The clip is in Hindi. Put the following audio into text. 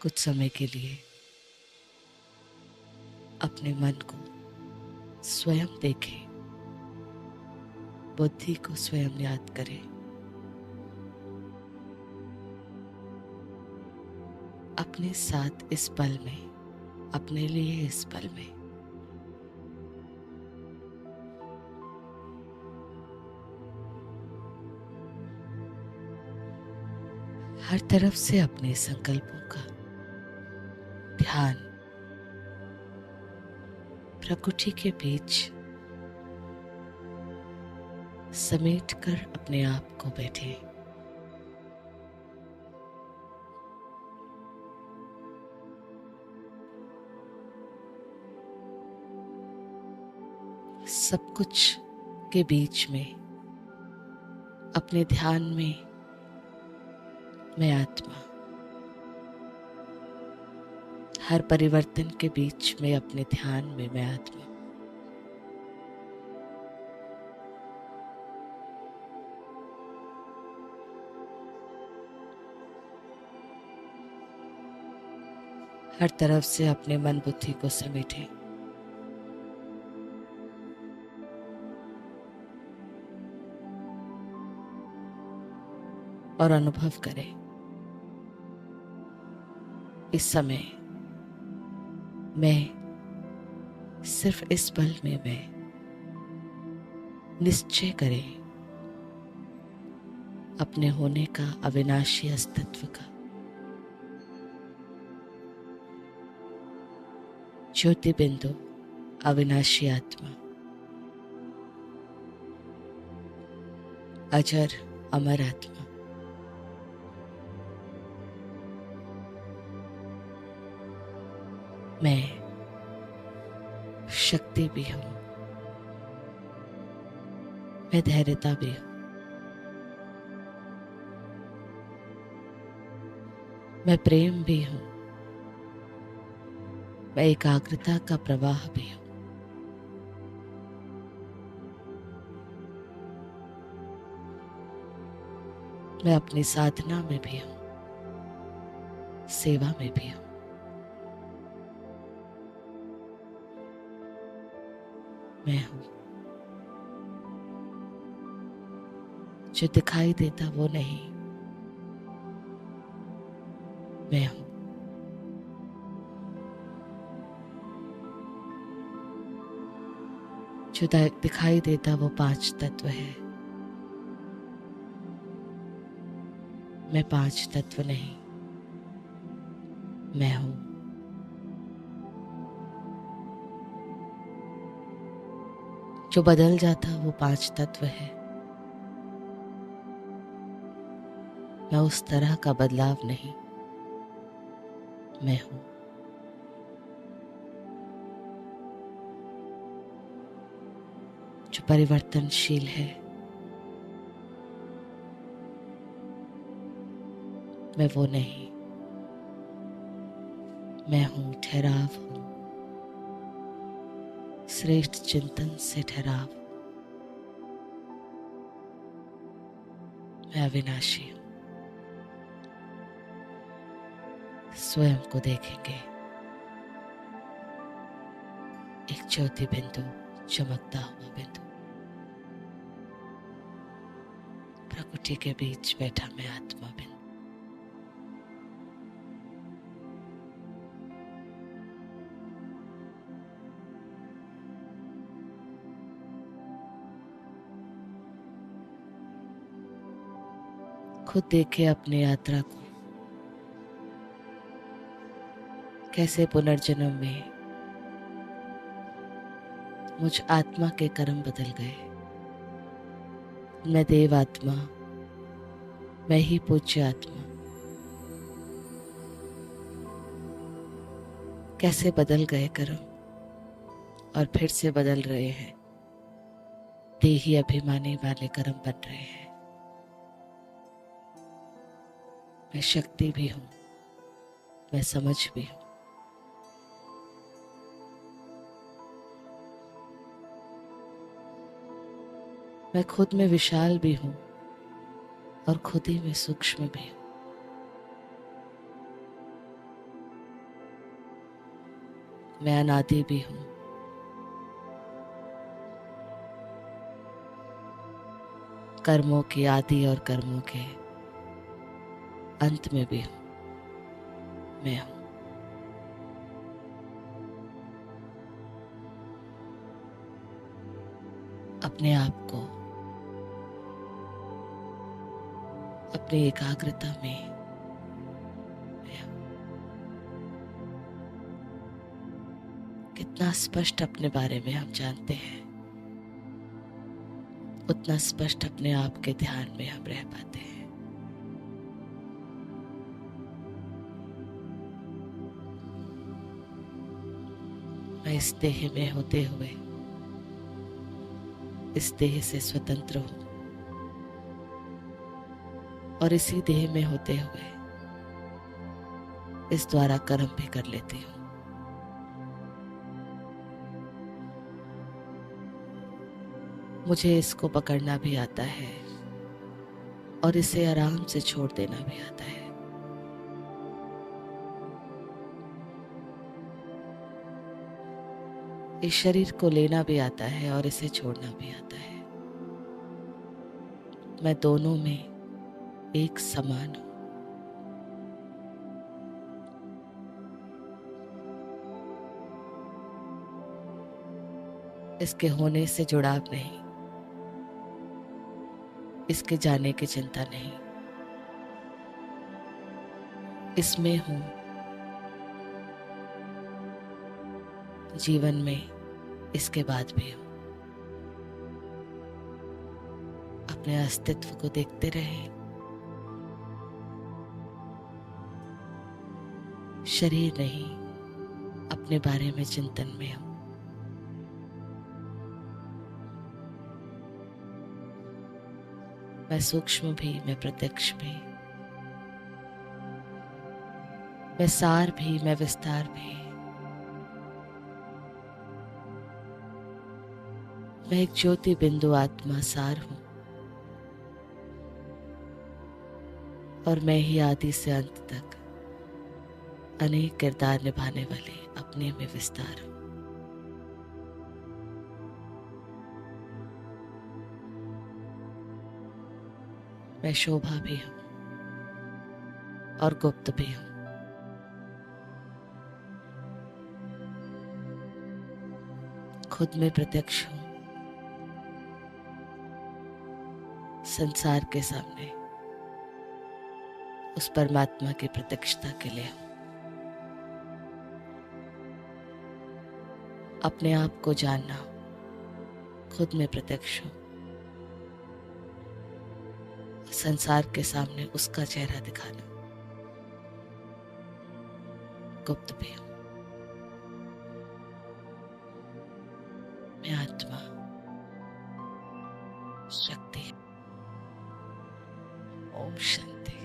कुछ समय के लिए अपने मन को स्वयं देखें, बुद्धि को स्वयं याद करें। अपने साथ इस पल में, अपने लिए इस पल में हर तरफ से अपने संकल्पों का ध्यान प्रकृति के बीच समेट कर अपने आप को बैठे। सब कुछ के बीच में अपने ध्यान में मैं आत्मा, हर परिवर्तन के बीच में अपने ध्यान में मैं आत्मा। हर तरफ से अपने मन बुद्धि को समेटे और अनुभव करें इस समय मैं, सिर्फ इस पल में मैं निश्चय करें अपने होने का, अविनाशी अस्तित्व का। ज्योति बिंदु, अविनाशी आत्मा, अजर अमर आत्मा। मैं शक्ति भी हूं, मैं धैर्यता भी हूं, मैं प्रेम भी हूं, मैं एकाग्रता का प्रवाह भी हूं। मैं अपनी साधना में भी हूं, सेवा में भी हूं। मैं हूं। जो दिखाई देता वो नहीं, मैं हूं। जो दिखाई देता वो पांच तत्व है, मैं पांच तत्व नहीं, मैं हूं। जो बदल जाता वो पांच तत्व है, मैं उस तरह का बदलाव नहीं, मैं हूं। जो परिवर्तनशील है, मैं वो नहीं, मैं हूं। ठहराव हूं, श्रेष्ठ चिंतन से ठहराव। मैं अविनाशी हूं। स्वयं को देखेंगे एक ज्योति बिंदु, चमकता हुआ बिंदु, प्रकृति के बीच बैठा मैं आत्मा बिंदु। खुद देखे अपनी यात्रा को, कैसे पुनर्जन्म में मुझ आत्मा के कर्म बदल गए। मैं देव आत्मा, मैं ही पूज्य आत्मा, कैसे बदल गए कर्म और फिर से बदल रहे हैं। देही अभिमानी वाले कर्म बन रहे हैं। मैं शक्ति भी हूं, मैं समझ भी हूं। मैं खुद में विशाल भी हूं और खुद ही में सूक्ष्म भी हूं। मैं अनादि भी हूँ, कर्मों के आदि और कर्मों के अंत में भी हूँ मैं हूँ। अपने आप को अपनी एकाग्रता में मैं हूँ। कितना स्पष्ट अपने बारे में हम जानते हैं, उतना स्पष्ट अपने आप के ध्यान में हम रह पाते हैं। मैं इस देह में होते हुए इस देह से स्वतंत्र हूँ और इसी देह में होते हुए इस द्वारा कर्म भी कर लेती हूँ। मुझे इसको पकड़ना भी आता है और इसे आराम से छोड़ देना भी आता है। इस शरीर को लेना भी आता है और इसे छोड़ना भी आता है। मैं दोनों में एक समान हूं। इसके होने से जुड़ाव नहीं, इसके जाने की चिंता नहीं। इसमें हूं, जीवन में इसके बाद भी हूं। अपने अस्तित्व को देखते रहें। शरीर नहीं, अपने बारे में चिंतन में हूं। मैं सूक्ष्म भी, मैं प्रत्यक्ष भी, मैं सार भी, मैं विस्तार भी। मैं एक ज्योति बिंदु आत्मा सार हूं और मैं ही आदि से अंत तक अनेक किरदार निभाने वाले अपने में विस्तार हूं। मैं शोभा भी हूं और गुप्त भी हूं। खुद में प्रत्यक्ष हूं, संसार के सामने उस परमात्मा की प्रत्यक्षता के लिए हूं। अपने आप को जानना, खुद में प्रत्यक्ष हूं, संसार के सामने उसका चेहरा दिखाना, गुप्त भी हूं। मैं आत्मा, शक्ति। ओम शांति।